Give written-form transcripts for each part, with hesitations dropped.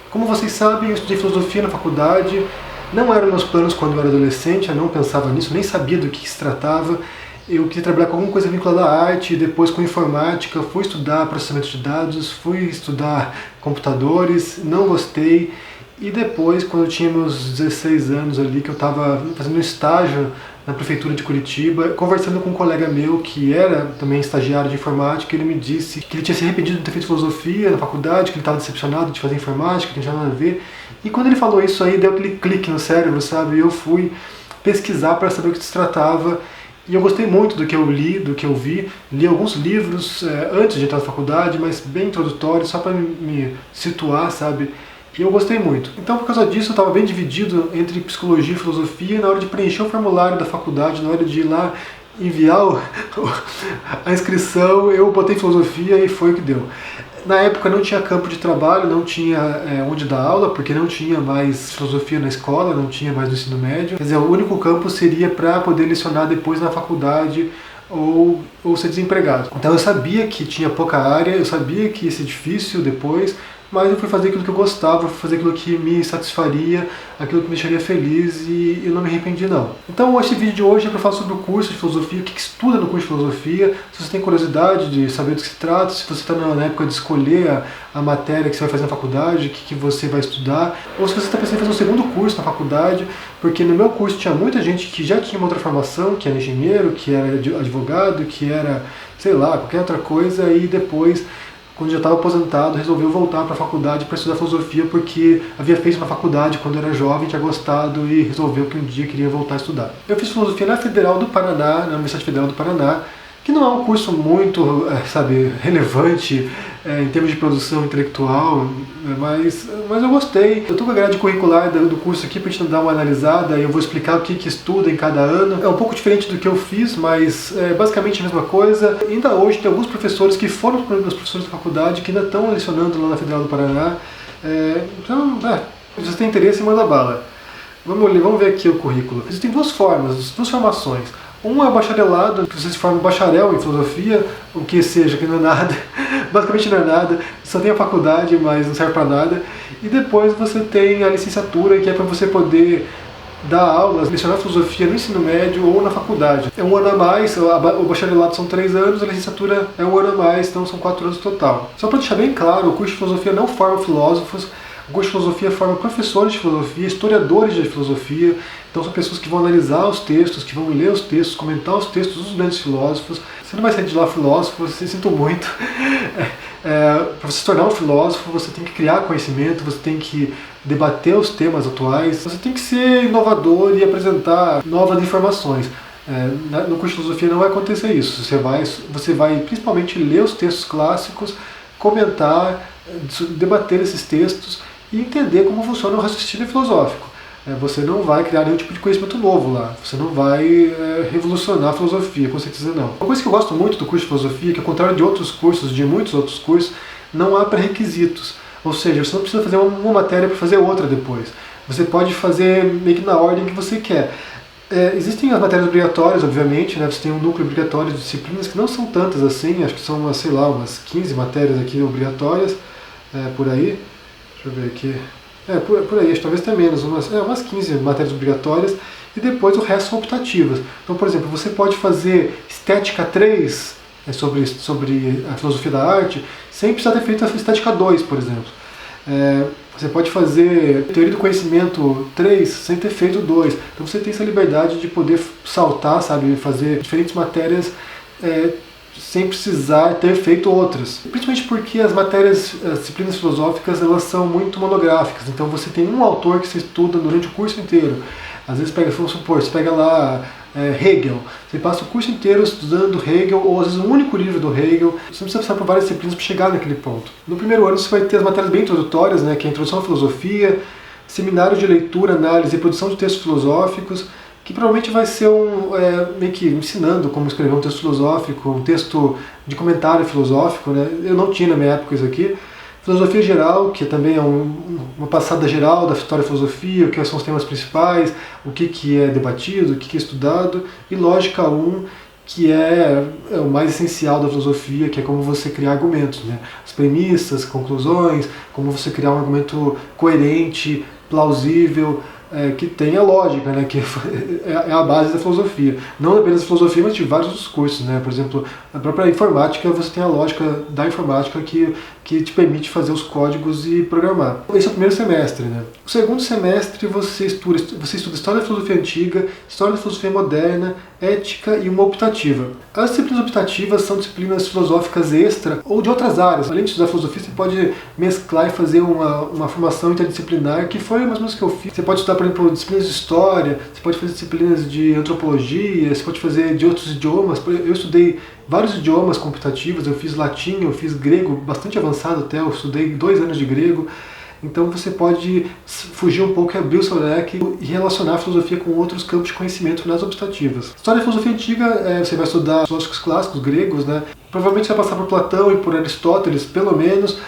Como vocês sabem, eu estudei filosofia na faculdade, não eram meus planos quando eu era adolescente, eu não pensava nisso, nem sabia do que se tratava. Eu queria trabalhar com alguma coisa vinculada à arte, depois com informática, fui estudar processamento de dados, fui estudar computadores, não gostei. E depois, quando eu tinha meus 16 anos ali, que eu estava fazendo um estágio na prefeitura de Curitiba, conversando com um colega meu que era também estagiário de informática, ele me disse que ele tinha se arrependido de ter feito filosofia na faculdade, que ele estava decepcionado de fazer informática, que não tinha nada a ver. E quando ele falou isso aí, deu aquele clique no cérebro, sabe? E eu fui pesquisar para saber o que se tratava. E eu gostei muito do que eu li, do que eu vi. Li alguns livros antes de entrar na faculdade, mas bem introdutórios, só para me situar, sabe? E eu gostei muito. Então, por causa disso, eu estava bem dividido entre psicologia e filosofia. Na hora de preencher o formulário da faculdade, na hora de ir lá enviar a inscrição, eu botei filosofia e foi o que deu. Na época não tinha campo de trabalho, não tinha onde dar aula, porque não tinha mais filosofia na escola, não tinha mais no ensino médio. Quer dizer, o único campo seria para poder lecionar depois na faculdade ou ser desempregado. Então eu sabia que tinha pouca área, eu sabia que ia ser difícil depois, mas eu fui fazer aquilo que eu gostava, fui fazer aquilo que me satisfaria, aquilo que me deixaria feliz e eu não me arrependi não. Então esse vídeo de hoje é para falar sobre o curso de filosofia, o que estuda no curso de filosofia, se você tem curiosidade de saber do que se trata, se você está na época de escolher a matéria que você vai fazer na faculdade, o que você vai estudar, ou se você está pensando em fazer um segundo curso na faculdade, porque no meu curso tinha muita gente que já tinha uma outra formação, que era engenheiro, que era advogado, que era, sei lá, qualquer outra coisa, e depois, quando já estava aposentado, resolveu voltar para a faculdade para estudar filosofia porque havia feito uma faculdade quando era jovem, tinha gostado e resolveu que um dia queria voltar a estudar. Eu fiz filosofia na Federal do Paraná, na Universidade Federal do Paraná, que não é um curso muito, sabe, relevante em termos de produção intelectual, mas eu gostei. Eu estou com a grade curricular do curso aqui para a gente dar uma analisada e eu vou explicar o que estuda em cada ano. É um pouco diferente do que eu fiz, mas é basicamente a mesma coisa. Ainda hoje tem alguns professores que foram os professores da faculdade que ainda estão lecionando lá na Federal do Paraná. Então, se você tem interesse, manda bala. Vamos ver aqui o currículo. Existem duas formas, duas formações. Um é o bacharelado, que você se forma bacharel em filosofia, o que seja, que não é nada, basicamente não é nada, só tem a faculdade, mas não serve para nada. E depois você tem a licenciatura, que é para você poder dar aulas, lecionar filosofia no ensino médio ou na faculdade. É um ano a mais, o bacharelado são 3 anos, a licenciatura é um ano a mais, então são 4 anos total. Só para deixar bem claro, o curso de filosofia não forma filósofos, o curso de filosofia forma professores de filosofia, historiadores de filosofia, então são pessoas que vão analisar os textos, que vão ler os textos, comentar os textos dos grandes filósofos. Você não vai sair de lá filósofo, você sinto muito. Para você se tornar um filósofo, você tem que criar conhecimento, você tem que debater os temas atuais, você tem que ser inovador e apresentar novas informações. No curso de filosofia não vai acontecer isso, você vai principalmente ler os textos clássicos, comentar, debater esses textos e entender como funciona o raciocínio filosófico. Você não vai criar nenhum tipo de conhecimento novo lá, você não vai revolucionar a filosofia, com certeza não. Uma coisa que eu gosto muito do curso de filosofia é que, ao contrário de outros cursos, de muitos outros cursos, não há pré-requisitos. Ou seja, você não precisa fazer uma matéria para fazer outra depois. Você pode fazer meio que na ordem que você quer. Existem as matérias obrigatórias, obviamente, né? Você tem um núcleo obrigatório de disciplinas que não são tantas assim, acho que são umas 15 matérias aqui obrigatórias, por aí. Deixa eu ver aqui. Por aí, acho que talvez até menos, umas 15 matérias obrigatórias, e depois o resto são optativas. Então, por exemplo, você pode fazer Estética 3, sobre a filosofia da arte, sem precisar ter feito a Estética 2, por exemplo. Você pode fazer Teoria do Conhecimento 3 sem ter feito 2. Então você tem essa liberdade de poder saltar, sabe, fazer diferentes matérias sem precisar ter feito outras. Principalmente porque as disciplinas filosóficas, elas são muito monográficas. Então você tem um autor que você estuda durante o curso inteiro. Às vezes vamos supor, você pega lá Hegel. Você passa o curso inteiro estudando Hegel, ou às vezes um único livro do Hegel. Você não precisa passar por várias disciplinas para chegar naquele ponto. No primeiro ano você vai ter as matérias bem introdutórias, né, que é a Introdução à Filosofia, Seminário de Leitura, Análise e Produção de Textos Filosóficos, que provavelmente vai ser meio que ensinando como escrever um texto filosófico, um texto de comentário filosófico, né? Eu não tinha na minha época isso aqui. Filosofia geral, que também é uma passada geral da história da filosofia, o que são os temas principais, o que é debatido, o que é estudado. E Lógica 1, que é o mais essencial da filosofia, que é como você criar argumentos, né? As premissas, conclusões, como você criar um argumento coerente, plausível, que tenha lógica, né? Que é a base da filosofia. Não apenas da filosofia, mas de vários outros cursos, né? Por exemplo, na própria informática, você tem a lógica da informática que te permite fazer os códigos e programar. Esse é o primeiro semestre, né? O segundo semestre você estuda História da Filosofia Antiga, História da Filosofia Moderna, Ética e uma optativa. As disciplinas optativas são disciplinas filosóficas extra ou de outras áreas. Além de estudar filosofia, você pode mesclar e fazer uma formação interdisciplinar, que foi mais ou menos o que eu fiz. Você pode estudar, por exemplo, disciplinas de história, você pode fazer disciplinas de antropologia, você pode fazer de outros idiomas. Eu estudei vários idiomas computativos, eu fiz latim, eu fiz grego, bastante avançado até, eu estudei 2 anos de grego. Então você pode fugir um pouco e abrir o seu leque e relacionar a filosofia com outros campos de conhecimento nas optativas. História da filosofia antiga, você vai estudar filósofos clássicos gregos, né? Provavelmente você vai passar por Platão e por Aristóteles, pelo menos.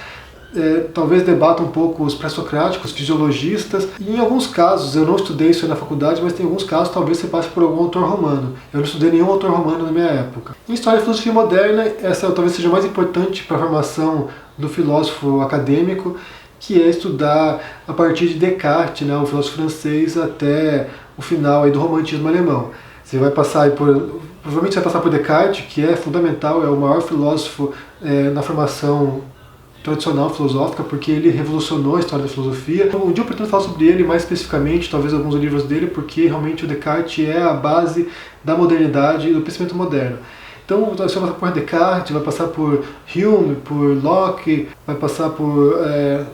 Talvez debata um pouco os pré-socráticos, os fisiologistas, e em alguns casos, eu não estudei isso na faculdade, mas tem alguns casos talvez você passe por algum autor romano. Eu não estudei nenhum autor romano na minha época. Em História da Filosofia Moderna, essa talvez seja mais importante para a formação do filósofo acadêmico, que é estudar a partir de Descartes, né, o filósofo francês, até o final aí do romantismo alemão. Você vai passar provavelmente vai passar por Descartes, que é fundamental, é o maior filósofo na formação tradicional filosófica, porque ele revolucionou a história da filosofia. Um dia eu pretendo falar sobre ele mais especificamente, talvez alguns livros dele, porque realmente o Descartes é a base da modernidade e do pensamento moderno. Então você vai passar por Descartes, vai passar por Hume, por Locke, vai passar por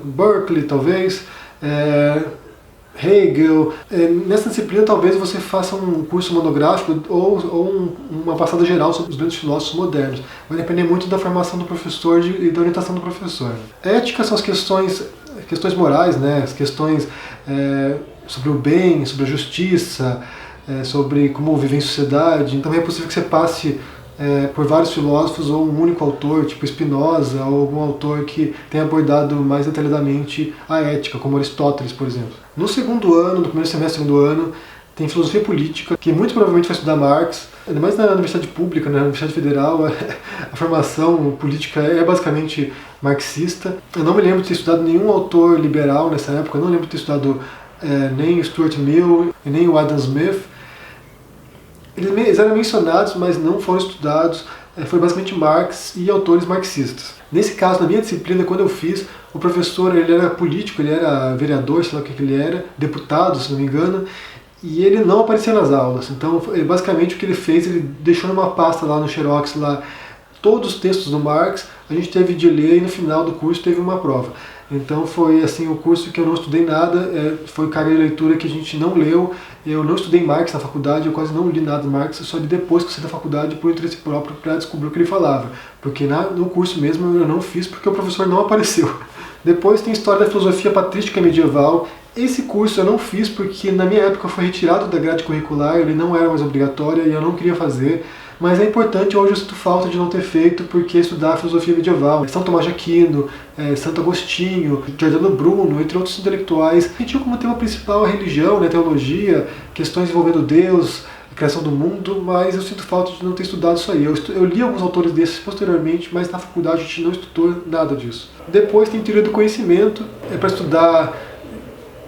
Berkeley, talvez, Hegel. Nessa disciplina talvez você faça um curso monográfico ou uma passada geral sobre os grandes filósofos modernos. Vai depender muito da formação do professor e da orientação do professor. Ética são as questões morais, né? As questões sobre o bem, sobre a justiça, sobre como viver em sociedade. Então é possível que você passe por vários filósofos ou um único autor, tipo Spinoza, ou algum autor que tenha abordado mais detalhadamente a ética, como Aristóteles, por exemplo. No segundo ano, no primeiro semestre do segundo ano, tem filosofia política, que muito provavelmente vai estudar Marx, ainda mais na universidade pública, na Universidade Federal, a formação política é basicamente marxista. Eu não me lembro de ter estudado nenhum autor liberal nessa época, eu não lembro de ter estudado nem Stuart Mill, nem o Adam Smith. Eles eram mencionados, mas não foram estudados. Foi basicamente Marx e autores marxistas. Nesse caso, na minha disciplina, quando eu fiz, o professor ele era político, ele era vereador, sei lá o que ele era, deputado, se não me engano, e ele não aparecia nas aulas. Então, basicamente, o que ele fez, ele deixou numa pasta lá no Xerox, lá, todos os textos do Marx, a gente teve de ler e no final do curso teve uma prova. Então foi assim o curso que eu não estudei nada, foi carga de leitura que a gente não leu. Eu não estudei Marx na faculdade, eu quase não li nada de Marx, eu só li depois que eu saí da faculdade por interesse próprio para descobrir o que ele falava. Porque no curso mesmo eu não fiz porque o professor não apareceu. Depois tem História da Filosofia Patrística Medieval. Esse curso eu não fiz porque na minha época foi retirado da grade curricular, ele não era mais obrigatório e eu não queria fazer. Mas é importante, hoje eu sinto falta de não ter feito, porque estudar a filosofia medieval, São Tomás de Aquino, Santo Agostinho, Giordano Bruno, entre outros intelectuais, que tinham como tema principal a religião, a teologia, questões envolvendo Deus, a criação do mundo, mas eu sinto falta de não ter estudado isso aí. Eu li alguns autores desses posteriormente, mas na faculdade a gente não estudou nada disso. Depois tem teoria do conhecimento, para estudar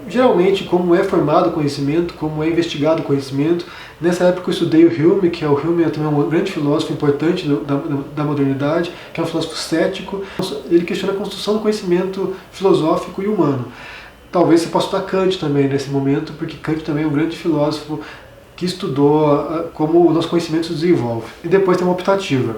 geralmente como é formado o conhecimento, como é investigado o conhecimento. Nessa época eu estudei o Hume, que o Hume é também um grande filósofo importante da modernidade, que é um filósofo cético. Ele questiona a construção do conhecimento filosófico e humano. Talvez você possa estudar Kant também nesse momento, porque Kant também é um grande filósofo que estudou como o nosso conhecimento se desenvolve. E depois tem uma optativa.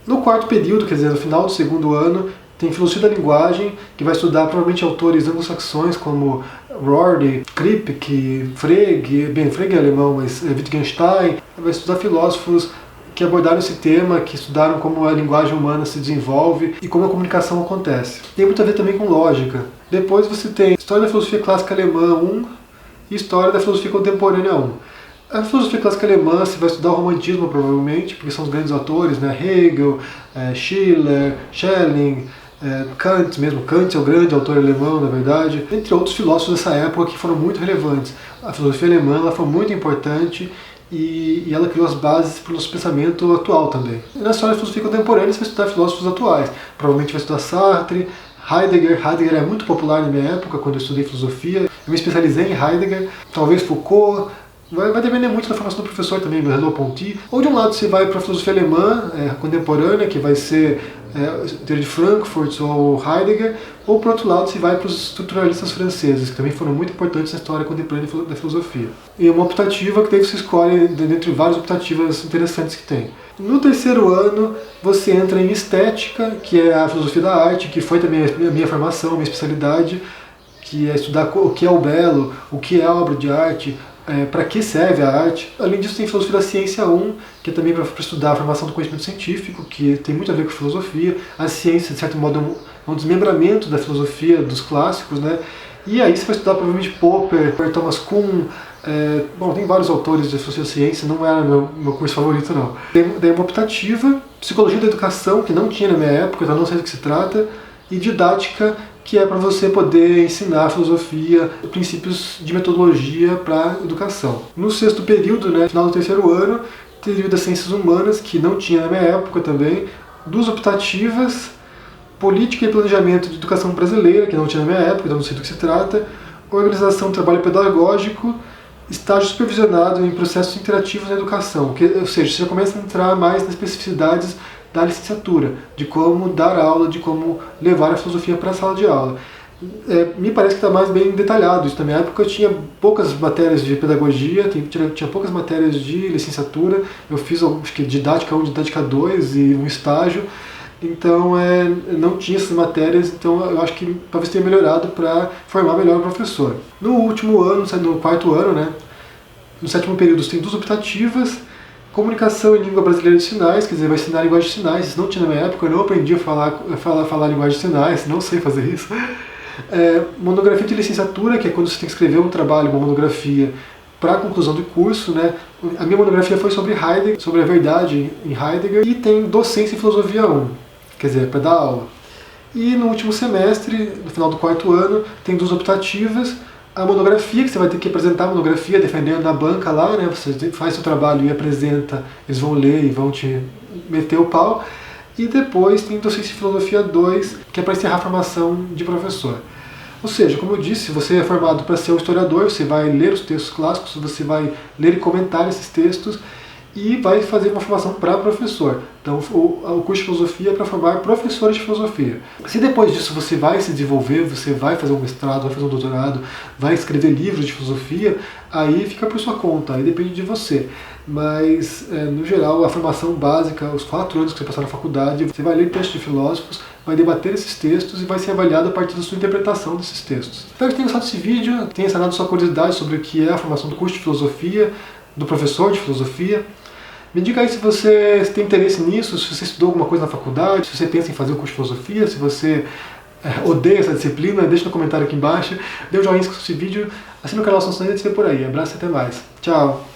No quarto período, quer dizer, no final do segundo ano, tem Filosofia da Linguagem, que vai estudar provavelmente autores anglo-saxões como Rorty, Kripke, Frege, Frege é alemão, mas Wittgenstein. Vai estudar filósofos que abordaram esse tema, que estudaram como a linguagem humana se desenvolve e como a comunicação acontece. Tem muito a ver também com lógica. Depois você tem História da Filosofia Clássica Alemã 1 e História da Filosofia Contemporânea 1. A filosofia clássica alemã, você vai estudar o romantismo provavelmente, porque são os grandes autores, né? Hegel, Schiller, Schelling, Kant mesmo. Kant é o grande autor alemão, na verdade, entre outros filósofos dessa época que foram muito relevantes. A filosofia alemã ela foi muito importante e ela criou as bases para o nosso pensamento atual também. E na história da filosofia contemporânea você vai estudar filósofos atuais, provavelmente vai estudar Sartre, Heidegger. Heidegger é muito popular na minha época, quando eu estudei filosofia. Eu me especializei em Heidegger, talvez Foucault. Vai depender muito da formação do professor também, Merleau-Ponty. Ou de um lado você vai para a filosofia alemã contemporânea, que vai ser teoria de Frankfurt ou Heidegger, ou por outro lado você vai para os estruturalistas franceses, que também foram muito importantes na história contemporânea da filosofia. E uma optativa que daí você escolhe dentre várias optativas interessantes que tem. No terceiro ano você entra em estética, que é a filosofia da arte, que foi também a minha formação, a minha especialidade, que é estudar o que é o belo, o que é a obra de arte, para que serve a arte. Além disso, tem filosofia da ciência 1, que é também para estudar a formação do conhecimento científico, que tem muito a ver com filosofia. A ciência, de certo modo, é um desmembramento da filosofia dos clássicos, né? E aí você vai estudar provavelmente Popper, Thomas Kuhn, bom, tem vários autores de filosofia da ciência, não era meu curso favorito não. Tem uma optativa, psicologia da educação, que não tinha na minha época, então não sei do que se trata, e didática, que é para você poder ensinar filosofia, princípios de metodologia para educação. No sexto período, né, final do terceiro ano, período das ciências humanas, que não tinha na minha época também, duas optativas, política e planejamento de educação brasileira, que não tinha na minha época, então não sei do que se trata, organização do trabalho pedagógico, estágio supervisionado em processos interativos na educação, ou seja, você já começa a entrar mais nas especificidades da licenciatura, de como dar aula, de como levar a filosofia para a sala de aula. Me parece que está mais bem detalhado isso. Na minha época eu tinha poucas matérias de pedagogia, tinha poucas matérias de licenciatura, eu fiz acho que didática 1, didática 2 e um estágio, então não tinha essas matérias, então eu acho que talvez tenha melhorado para formar melhor o professor. No último ano, no quarto ano, né, no sétimo período tem duas optativas, comunicação em língua brasileira de sinais, quer dizer, vai ensinar linguagem de sinais. Isso não tinha na minha época, eu não aprendi a falar linguagem de sinais, não sei fazer isso. Monografia de licenciatura, que é quando você tem que escrever um trabalho, uma monografia, para a conclusão do curso, né? A minha monografia foi sobre Heidegger, sobre a verdade em Heidegger, e tem docência em filosofia 1, quer dizer, para dar aula. E no último semestre, no final do quarto ano, tem duas optativas, a monografia, que você vai ter que apresentar a monografia, defendendo na banca lá, né? Você faz seu trabalho e apresenta, eles vão ler e vão te meter o pau. E depois tem docência em filosofia 2, que é para encerrar a formação de professor. Ou seja, como eu disse, você é formado para ser um historiador, você vai ler os textos clássicos, você vai ler e comentar esses textos, e vai fazer uma formação para professor. Então o curso de filosofia é para formar professores de filosofia. Se depois disso você vai se desenvolver, você vai fazer um mestrado, vai fazer um doutorado, vai escrever livros de filosofia, aí fica por sua conta, aí depende de você. Mas, no geral, a formação básica, os 4 anos que você passar na faculdade, você vai ler textos de filósofos, vai debater esses textos e vai ser avaliado a partir da sua interpretação desses textos. Espero que tenha gostado desse vídeo, tenha sanado sua curiosidade sobre o que é a formação do curso de filosofia, do professor de filosofia. Me diga aí se você tem interesse nisso, se você estudou alguma coisa na faculdade, se você pensa em fazer o curso de filosofia, se você odeia essa disciplina, deixa no comentário aqui embaixo, dê um joinha se esse vídeo, assina o canal se não se vê por aí. Abraço e até mais. Tchau!